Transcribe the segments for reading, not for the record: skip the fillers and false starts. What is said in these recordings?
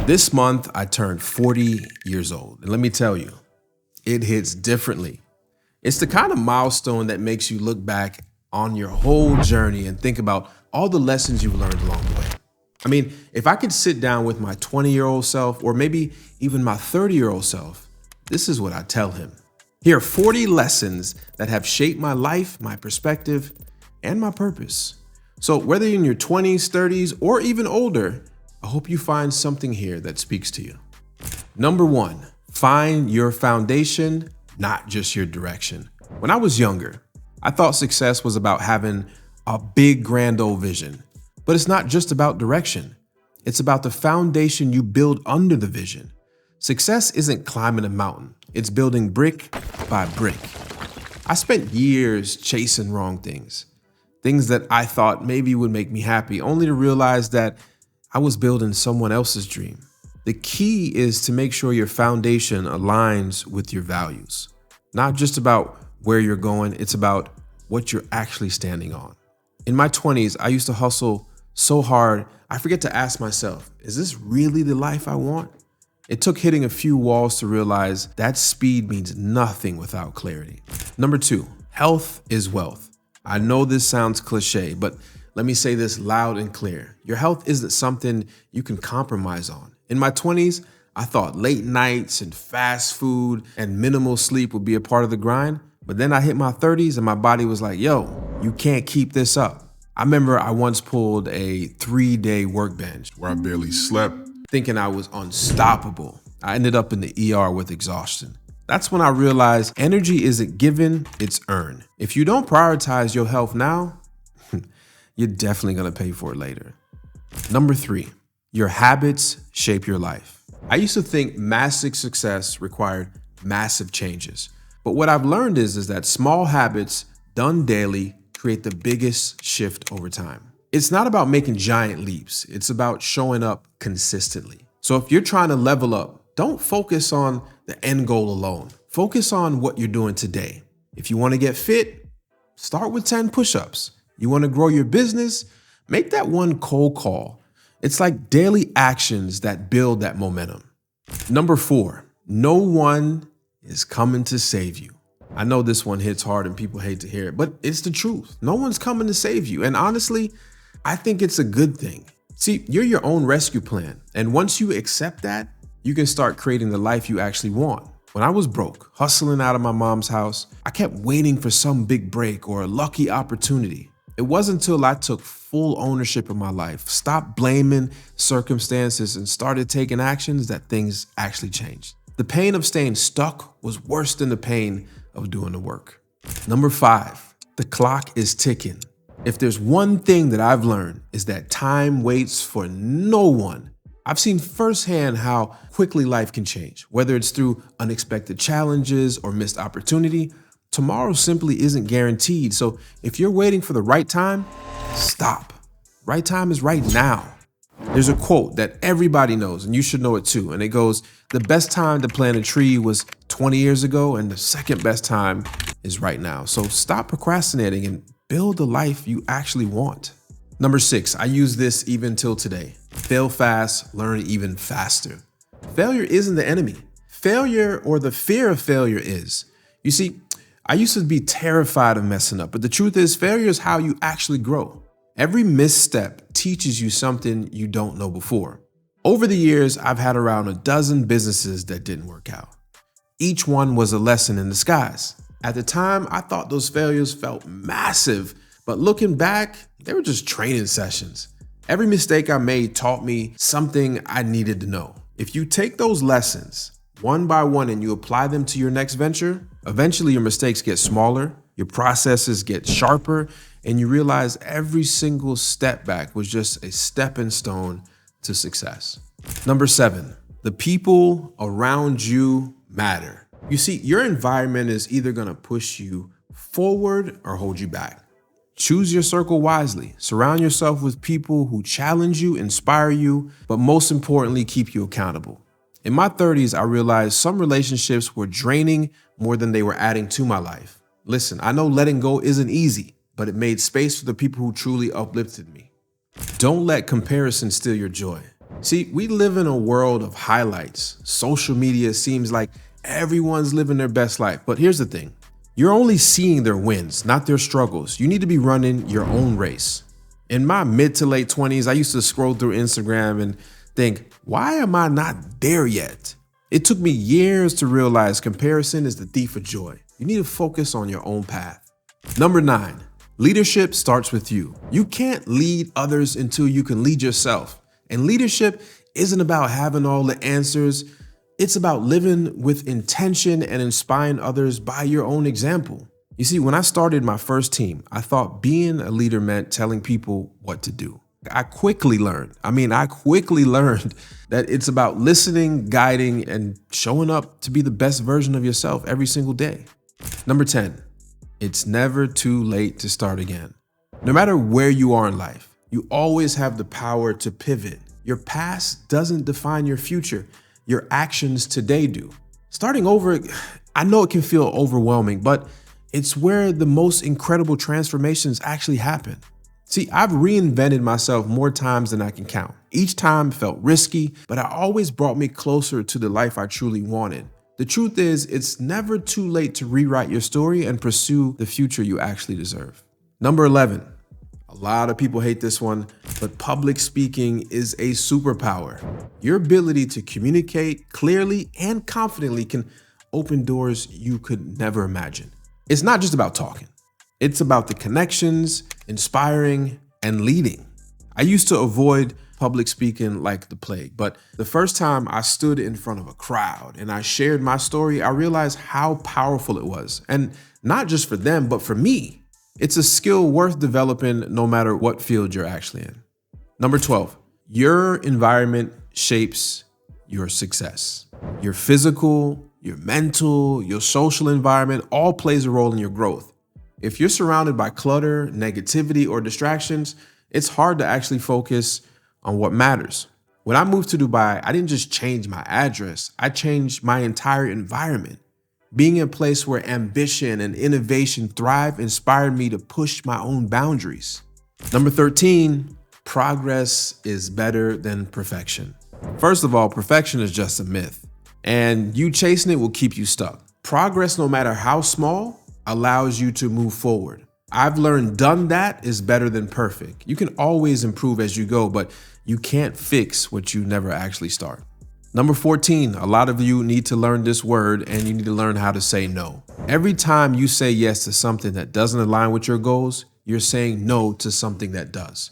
This month, I turned 40 years old. And let me tell you, it hits differently. It's the kind of milestone that makes you look back on your whole journey and think about all the lessons you've learned along the way. I mean, if I could sit down with my 20-year-old self, or maybe even my 30-year-old self, this is what I'd tell him. Here are 40 lessons that have shaped my life, my perspective, and my purpose. So whether you're in your 20s, 30s, or even older, I hope you find something here that speaks to you. Number 1, find your foundation, not just your direction. When I was younger, I thought success was about having a big, grand old vision. But it's not just about direction. It's about the foundation you build under the vision. Success isn't climbing a mountain. It's building brick by brick. I spent years chasing wrong things that I thought maybe would make me happy, only to realize that I was building someone else's dream. The key is to make sure your foundation aligns with your values. Not just about where you're going, it's about what you're actually standing on. In my 20s, I used to hustle so hard, I forget to ask myself, is this really the life I want? It took hitting a few walls to realize that speed means nothing without clarity. Number 2, health is wealth. I know this sounds cliche, but let me say this loud and clear. Your health isn't something you can compromise on. In my 20s, I thought late nights and fast food and minimal sleep would be a part of the grind. But then I hit my 30s and my body was like, yo, you can't keep this up. I remember I once pulled a 3-day work binge where I barely slept, thinking I was unstoppable. I ended up in the ER with exhaustion. That's when I realized energy isn't given, it's earned. If you don't prioritize your health now, you're definitely gonna pay for it later. Number 3, your habits shape your life. I used to think massive success required massive changes. But what I've learned is that small habits done daily create the biggest shift over time. It's not about making giant leaps. It's about showing up consistently. So if you're trying to level up, don't focus on the end goal alone. Focus on what you're doing today. If you want to get fit, start with 10 push-ups. You want to grow your business, make that one cold call. It's like daily actions that build that momentum. Number 4, no one is coming to save you. I know this one hits hard and people hate to hear it, but it's the truth. No one's coming to save you. And honestly, I think it's a good thing. See, you're your own rescue plan. And once you accept that, you can start creating the life you actually want. When I was broke, hustling out of my mom's house, I kept waiting for some big break or a lucky opportunity. It wasn't until I took full ownership of my life, stopped blaming circumstances, and started taking actions that things actually changed. The pain of staying stuck was worse than the pain of doing the work. Number 5, the clock is ticking. If there's one thing that I've learned is that time waits for no one. I've seen firsthand how quickly life can change, whether it's through unexpected challenges or missed opportunity. Tomorrow simply isn't guaranteed. So if you're waiting for the right time, stop. Right time is right now. There's a quote that everybody knows, and you should know it too. And it goes, the best time to plant a tree was 20 years ago, and the second best time is right now. So stop procrastinating and build the life you actually want. Number 6, I use this even till today. Fail fast, learn even faster. Failure isn't the enemy. Failure, or the fear of failure, is. You see, I used to be terrified of messing up, but the truth is failure is how you actually grow. Every misstep teaches you something you don't know before. Over the years, I've had around a dozen businesses that didn't work out. Each one was a lesson in disguise. At the time, I thought those failures felt massive, but looking back, they were just training sessions. Every mistake I made taught me something I needed to know. If you take those lessons one by one and you apply them to your next venture, eventually your mistakes get smaller, your processes get sharper, and you realize every single step back was just a stepping stone to success. Number 7, the people around you matter. You see, your environment is either going to push you forward or hold you back. Choose your circle wisely. Surround yourself with people who challenge you, inspire you, but most importantly, keep you accountable. In my 30s, I realized some relationships were draining more than they were adding to my life. Listen, I know letting go isn't easy, but it made space for the people who truly uplifted me. Don't let comparison steal your joy. See, we live in a world of highlights. Social media seems like everyone's living their best life. But here's the thing. You're only seeing their wins, not their struggles. You need to be running your own race. In my mid to late 20s, I used to scroll through Instagram and think, why am I not there yet? It took me years to realize comparison is the thief of joy. You need to focus on your own path. Number 9, leadership starts with you. You can't lead others until you can lead yourself. And leadership isn't about having all the answers. It's about living with intention and inspiring others by your own example. You see, when I started my first team, I thought being a leader meant telling people what to do. I quickly learned that it's about listening, guiding, and showing up to be the best version of yourself every single day. Number 10, it's never too late to start again. No matter where you are in life, you always have the power to pivot. Your past doesn't define your future. Your actions today do. Starting over, I know it can feel overwhelming, but it's where the most incredible transformations actually happen. See, I've reinvented myself more times than I can count. Each time felt risky, but it always brought me closer to the life I truly wanted. The truth is, it's never too late to rewrite your story and pursue the future you actually deserve. Number 11. A lot of people hate this one, but public speaking is a superpower. Your ability to communicate clearly and confidently can open doors you could never imagine. It's not just about talking. It's about the connections, inspiring, and leading. I used to avoid public speaking like the plague, but the first time I stood in front of a crowd and I shared my story, I realized how powerful it was. And not just for them, but for me. It's a skill worth developing no matter what field you're actually in. Number 12, your environment shapes your success. Your physical, your mental, your social environment all plays a role in your growth. If you're surrounded by clutter, negativity, or distractions, it's hard to actually focus on what matters. When I moved to Dubai, I didn't just change my address, I changed my entire environment. Being in a place where ambition and innovation thrive inspired me to push my own boundaries. Number 13, progress is better than perfection. First of all, perfection is just a myth, and you chasing it will keep you stuck. Progress, no matter how small, allows you to move forward. I've learned done that is better than perfect. You can always improve as you go, but you can't fix what you never actually start. Number 14, a lot of you need to learn this word and you need to learn how to say no. Every time you say yes to something that doesn't align with your goals, you're saying no to something that does.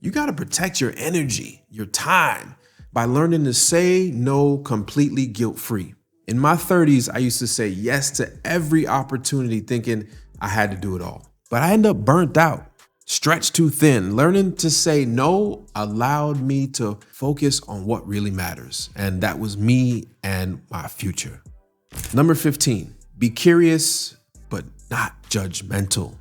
You got to protect your energy, your time, by learning to say no completely guilt-free. In my 30s, I used to say yes to every opportunity thinking I had to do it all. But I ended up burnt out, stretched too thin. Learning to say no allowed me to focus on what really matters. And that was me and my future. Number 15, be curious, but not judgmental.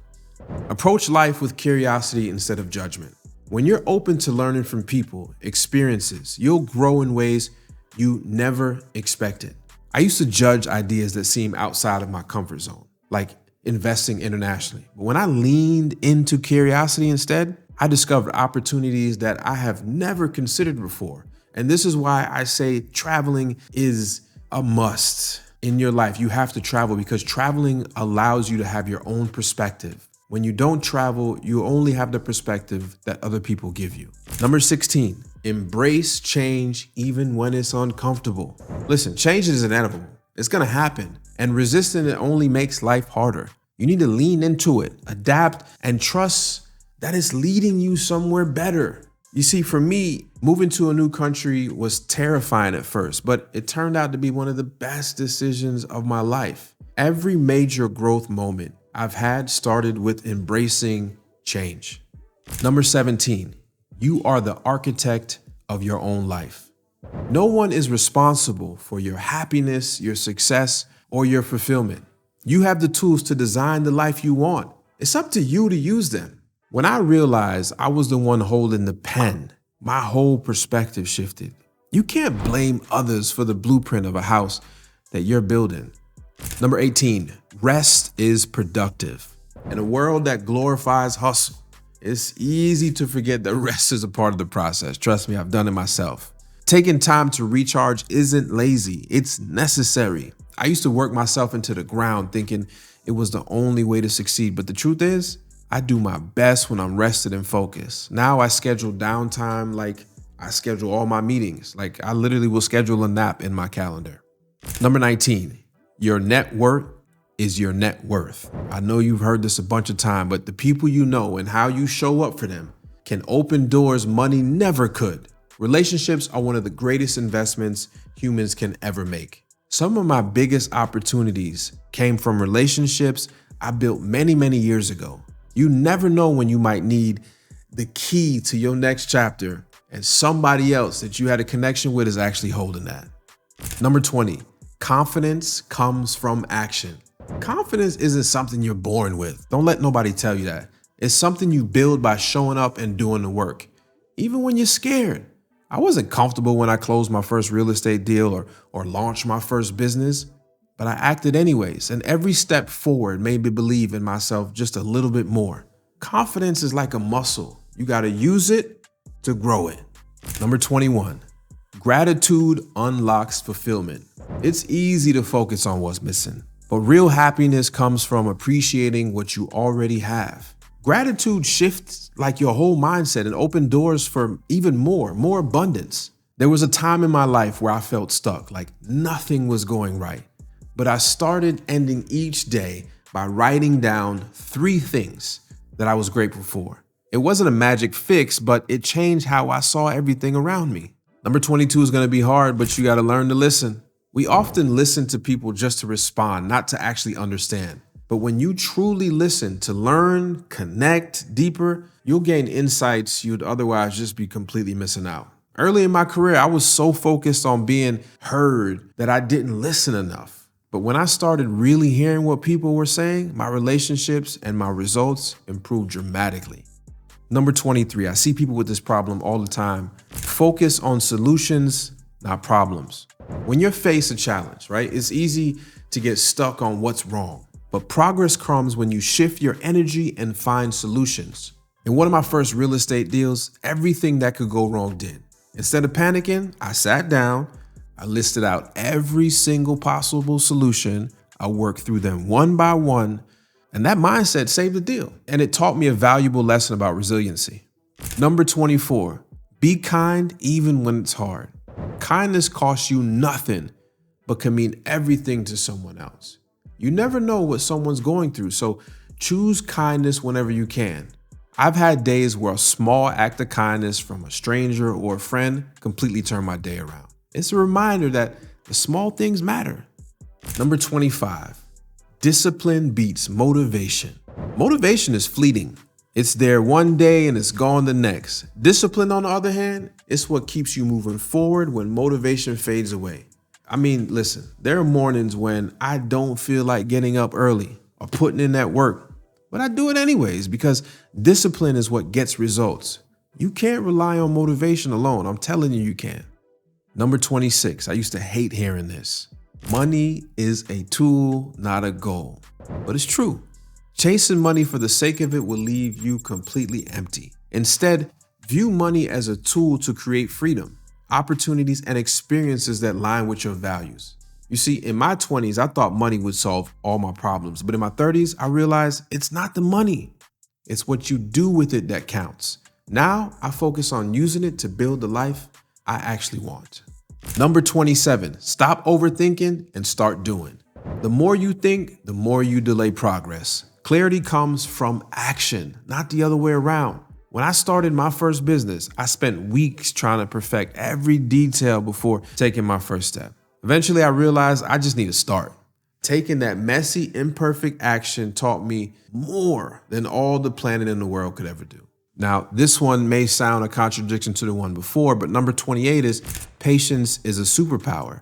Approach life with curiosity instead of judgment. When you're open to learning from people, experiences, you'll grow in ways you never expected. I used to judge ideas that seem outside of my comfort zone, like investing internationally. But when I leaned into curiosity instead, I discovered opportunities that I have never considered before. And this is why I say traveling is a must in your life. You have to travel because traveling allows you to have your own perspective. When you don't travel, you only have the perspective that other people give you. Number 16, embrace change even when it's uncomfortable. Listen, change is inevitable. It's gonna happen, and resisting it only makes life harder. You need to lean into it, adapt, and trust that it's leading you somewhere better. You see, for me, moving to a new country was terrifying at first, but it turned out to be one of the best decisions of my life. Every major growth moment I've had started with embracing change. Number 17, you are the architect of your own life. No one is responsible for your happiness, your success, or your fulfillment. You have the tools to design the life you want. It's up to you to use them. When I realized I was the one holding the pen, my whole perspective shifted. You can't blame others for the blueprint of a house that you're building. Number 18, rest is productive. In a world that glorifies hustle, it's easy to forget that rest is a part of the process. Trust me, I've done it myself. Taking time to recharge isn't lazy, it's necessary. I used to work myself into the ground thinking it was the only way to succeed, but the truth is, I do my best when I'm rested and focused. Now I schedule downtime like I schedule all my meetings. Like I literally will schedule a nap in my calendar. Number 19, your net worth is your net worth. I know you've heard this a bunch of times, but the people you know and how you show up for them can open doors money never could. Relationships are one of the greatest investments humans can ever make. Some of my biggest opportunities came from relationships I built many, many years ago. You never know when you might need the key to your next chapter, and somebody else that you had a connection with is actually holding that. Number 20, confidence comes from action. Confidence isn't something you're born with. Don't let nobody tell you that. It's something you build by showing up and doing the work, even when you're scared. I wasn't comfortable when I closed my first real estate deal or launched my first business, but I acted anyways, and every step forward made me believe in myself just a little bit more. Confidence is like a muscle. You got to use it to grow it. Number 21, gratitude unlocks fulfillment. It's easy to focus on what's missing, but real happiness comes from appreciating what you already have. Gratitude shifts like your whole mindset and open doors for even more abundance. There was a time in my life where I felt stuck, like nothing was going right. But I started ending each day by writing down 3 things that I was grateful for. It wasn't a magic fix, but it changed how I saw everything around me. Number 22 is going to be hard, but you got to learn to listen. We often listen to people just to respond, not to actually understand. But when you truly listen to learn, connect deeper, you'll gain insights you'd otherwise just be completely missing out. Early in my career, I was so focused on being heard that I didn't listen enough. But when I started really hearing what people were saying, my relationships and my results improved dramatically. Number 23, I see people with this problem all the time. Focus on solutions, not problems. When you face a challenge, right, it's easy to get stuck on what's wrong. But progress comes when you shift your energy and find solutions. In one of my first real estate deals, everything that could go wrong did. Instead of panicking, I sat down, I listed out every single possible solution, I worked through them one by one, and that mindset saved the deal. And it taught me a valuable lesson about resiliency. Number 24, be kind even when it's hard. Kindness costs you nothing, but can mean everything to someone else. You never know what someone's going through, so choose kindness whenever you can. I've had days where a small act of kindness from a stranger or a friend completely turned my day around. It's a reminder that the small things matter. Number 25, discipline beats motivation. Motivation is fleeting. It's there one day and it's gone the next. Discipline, on the other hand, it's what keeps you moving forward when motivation fades away. I mean, listen, there are mornings when I don't feel like getting up early or putting in that work, but I do it anyways because discipline is what gets results. You can't rely on motivation alone. I'm telling you, you can. Number 26, I used to hate hearing this. Money is a tool, not a goal. But it's true. Chasing money for the sake of it will leave you completely empty. Instead, view money as a tool to create freedom, opportunities, and experiences that align with your values. You see, in my 20s, I thought money would solve all my problems. But in my 30s, I realized it's not the money. It's what you do with it that counts. Now, I focus on using it to build the life I actually want. Number 27, stop overthinking and start doing. The more you think, the more you delay progress. Clarity comes from action, not the other way around. When I started my first business, I spent weeks trying to perfect every detail before taking my first step. Eventually, I realized I just need to start. Taking that messy, imperfect action taught me more than all the planning in the world could ever do. Now, this one may sound a contradiction to the one before, but number 28 is patience is a superpower.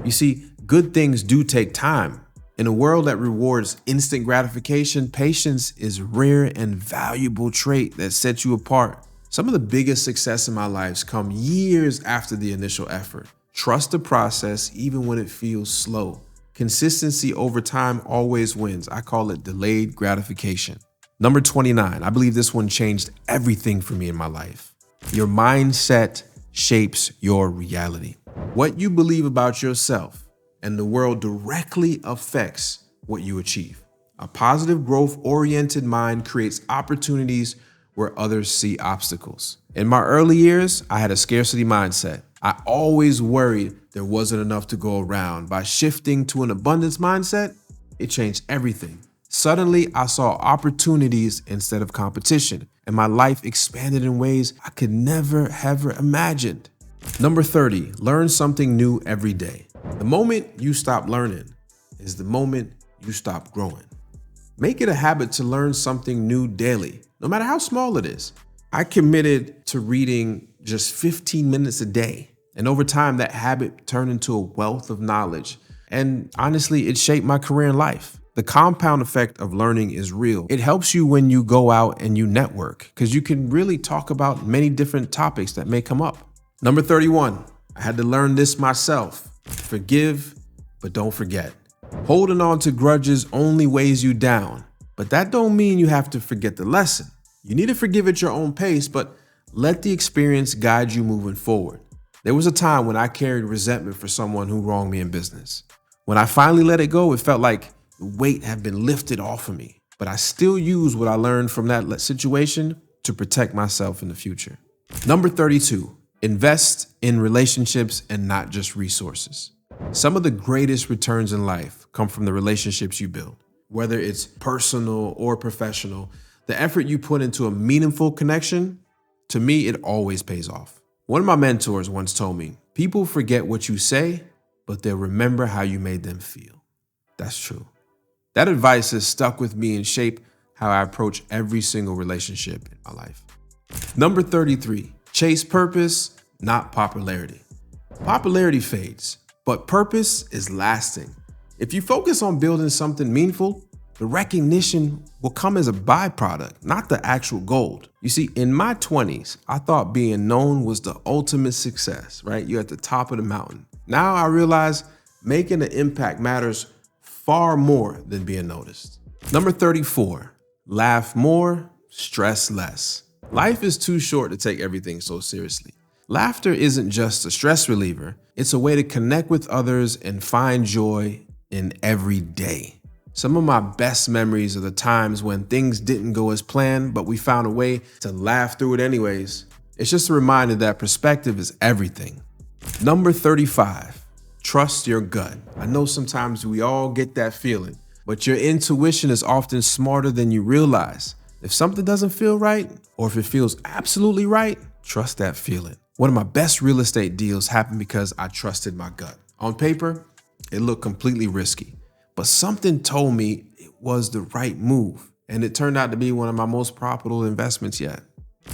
You see, good things do take time. In a world that rewards instant gratification, patience is a rare and valuable trait that sets you apart. Some of the biggest success in my life come years after the initial effort. Trust the process even when it feels slow. Consistency over time always wins. I call it delayed gratification. Number 29, I believe this one changed everything for me in my life. Your mindset shapes your reality. What you believe about yourself and the world directly affects what you achieve. A positive, growth-oriented mind creates opportunities where others see obstacles. In my early years, I had a scarcity mindset. I always worried there wasn't enough to go around. By shifting to an abundance mindset, it changed everything. Suddenly, I saw opportunities instead of competition, and my life expanded in ways I could never ever imagined. Number 30, learn something new every day. The moment you stop learning is the moment you stop growing. Make it a habit to learn something new daily, no matter how small it is. I committed to reading just 15 minutes a day, and over time that habit turned into a wealth of knowledge. And honestly, it shaped my career and life. The compound effect of learning is real. It helps you when you go out and you network, because you can really talk about many different topics that may come up. Number 31, I had to learn this myself. Forgive, but don't forget. Holding on to grudges only weighs you down, but that don't mean you have to forget the lesson. You need to forgive at your own pace, but let the experience guide you moving forward. There was a time when I carried resentment for someone who wronged me in business. When I finally let it go, it felt like the weight had been lifted off of me, but I still use what I learned from that situation to protect myself in the future. Number 32, invest in relationships and not just resources. Some of the greatest returns in life come from the relationships you build. Whether it's personal or professional, the effort you put into a meaningful connection, to me, it always pays off. One of my mentors once told me, people forget what you say, but they'll remember how you made them feel. That's true. That advice has stuck with me and shaped how I approach every single relationship in my life. Number 33, chase purpose, not popularity. Popularity fades, but purpose is lasting. If you focus on building something meaningful, the recognition will come as a byproduct, not the actual goal. You see, in my 20s, I thought being known was the ultimate success, right? You're at the top of the mountain. Now I realize making an impact matters far more than being noticed. Number 34, laugh more, stress less. Life is too short to take everything so seriously. Laughter isn't just a stress reliever. It's a way to connect with others and find joy in every day. Some of my best memories are the times when things didn't go as planned, but we found a way to laugh through it anyways. It's just a reminder that perspective is everything. Number 35, trust your gut. I know sometimes we all get that feeling, but your intuition is often smarter than you realize. If something doesn't feel right, or if it feels absolutely right, trust that feeling. One of my best real estate deals happened because I trusted my gut. On paper, it looked completely risky, but something told me it was the right move, and it turned out to be one of my most profitable investments yet.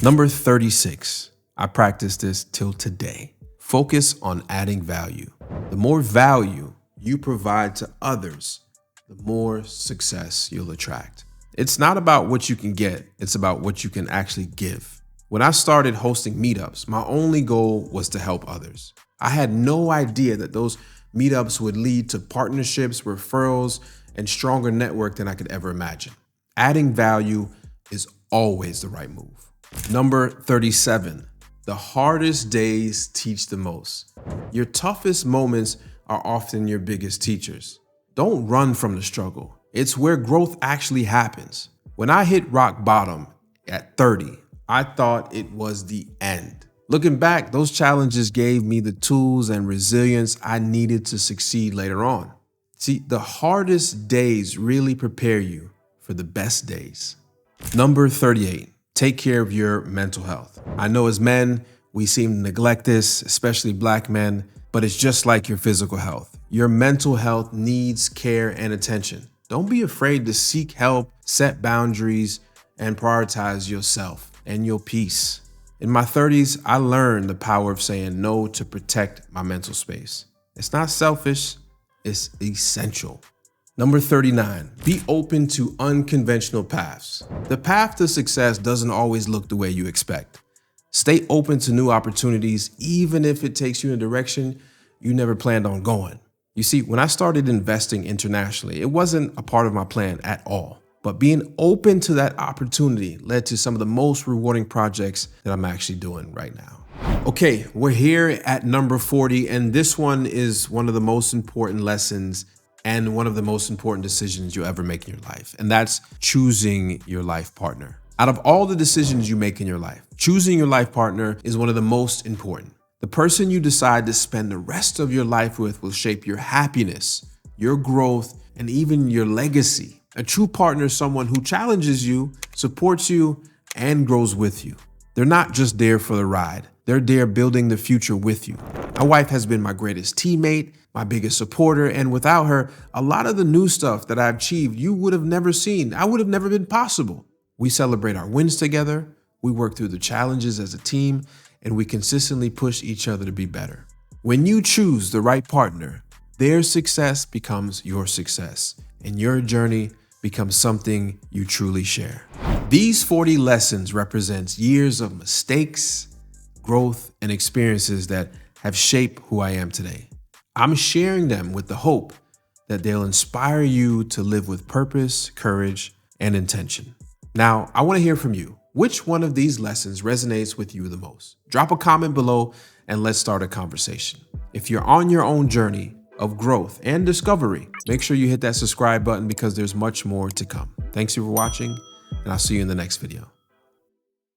Number 36, I practice this till today. Focus on adding value. The more value you provide to others, the more success you'll attract. It's not about what you can get, it's about what you can actually give. When I started hosting meetups, my only goal was to help others. I had no idea that those meetups would lead to partnerships, referrals, and stronger network than I could ever imagine. Adding value is always the right move. Number 37, the hardest days teach the most. Your toughest moments are often your biggest teachers. Don't run from the struggle. It's where growth actually happens. When I hit rock bottom at 30, I thought it was the end. Looking back, those challenges gave me the tools and resilience I needed to succeed later on. See, the hardest days really prepare you for the best days. Number 38, take care of your mental health. I know as men, we seem to neglect this, especially Black men, but it's just like your physical health. Your mental health needs care and attention. Don't be afraid to seek help, set boundaries, and prioritize yourself and your peace. In my 30s, I learned the power of saying no to protect my mental space. It's not selfish, it's essential. Number 39, be open to unconventional paths. The path to success doesn't always look the way you expect. Stay open to new opportunities, even if it takes you in a direction you never planned on going. You see, when I started investing internationally, it wasn't a part of my plan at all. But being open to that opportunity led to some of the most rewarding projects that I'm actually doing right now. Okay, we're here at number 40, and this one is one of the most important lessons and one of the most important decisions you'll ever make in your life, and that's choosing your life partner. Out of all the decisions you make in your life, choosing your life partner is one of the most important. The person you decide to spend the rest of your life with will shape your happiness, your growth, and even your legacy. A true partner is someone who challenges you, supports you, and grows with you. They're not just there for the ride. They're there building the future with you. My wife has been my greatest teammate, my biggest supporter, and without her, a lot of the new stuff that I've achieved, you would have never seen. I would have never been possible. We celebrate our wins together, we work through the challenges as a team, and we consistently push each other to be better. When you choose the right partner, their success becomes your success, and your journey becomes something you truly share. These 40 lessons represent years of mistakes, growth, and experiences that have shaped who I am today. I'm sharing them with the hope that they'll inspire you to live with purpose, courage, and intention. Now, I want to hear from you. Which one of these lessons resonates with you the most? Drop a comment below and let's start a conversation. If you're on your own journey of growth and discovery, make sure you hit that subscribe button because there's much more to come. Thanks for watching, and I'll see you in the next video.